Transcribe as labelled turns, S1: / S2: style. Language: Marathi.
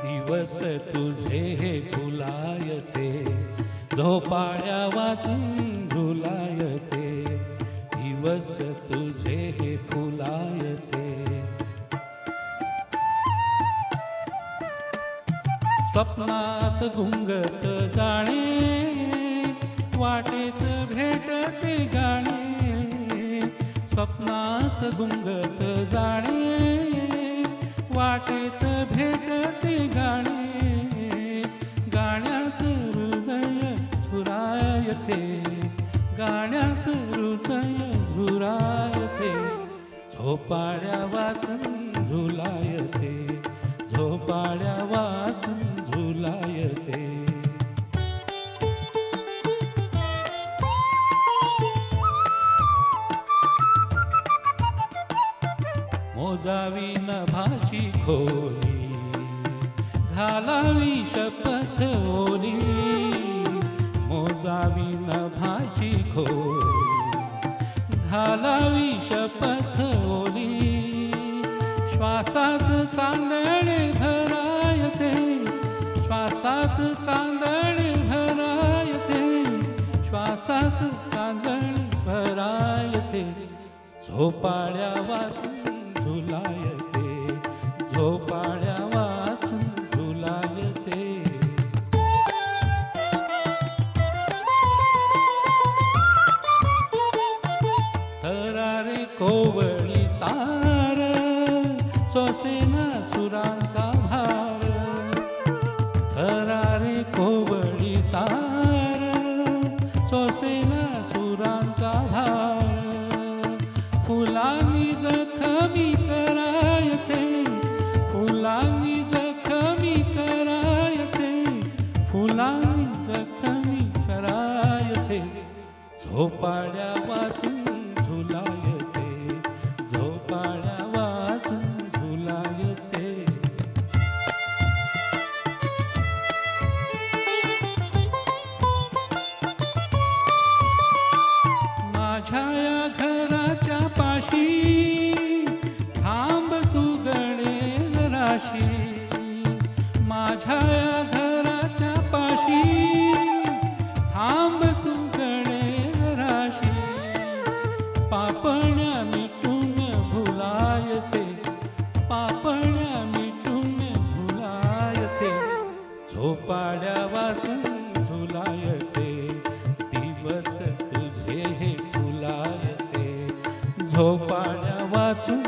S1: दिवस तुझे हे फुलायचे, झोपाळ्या वाचून झुलायचे. दिवस तुझे हे फुलायचे. स्वप्नात गुंगत जाणे, वाटेत भेटते गाणे. स्वप्नात गुंगत जाणे, वाटेत भेटते गाणे. गाण्यात हृदय झुरायचे, गाण्यात हृदय झुरायचे. झोपाळ्या वाचून झुलायचे, झोपाळ्या वाचून झुलायचे. मोजावी नभाची खोली, घालावी शपथ ओली. मोजावी नभाची खोली, घालावी शपथ ओली. श्वासात चांदणे भरायचे, श्वासात चांदणे भरायचे. श्वासात चांदणे भरायचे. झोपाळ्या वाचून झुलायचे, झोपाळ्या वाचून झुलायचे. थरारे कोवळी तार, सोसेना सुरांचा भार. थरारे कोवळी तार, सोसेना सुरांचा भार. फुलांनी जखमी करायचे, फुलांनी जखमी करायचे. फुलांनी जखमी करायचे. झोपाळ्या वाचून झुलायचे, झोपाळ्या वाचून झुलायचे. माझ्या या घराच्या पाशी थांब तू गणेश राशी. माझ्या या घराच्या पाशी थांब तू गणेश राशी. पापण्या मिटून भुलायचे, पापण्या मिटून भुलायचे. झोपाळ्या वाचून झुलायचे. दिवस तुझे हे फुलायचे, झोपाळ्या वाचून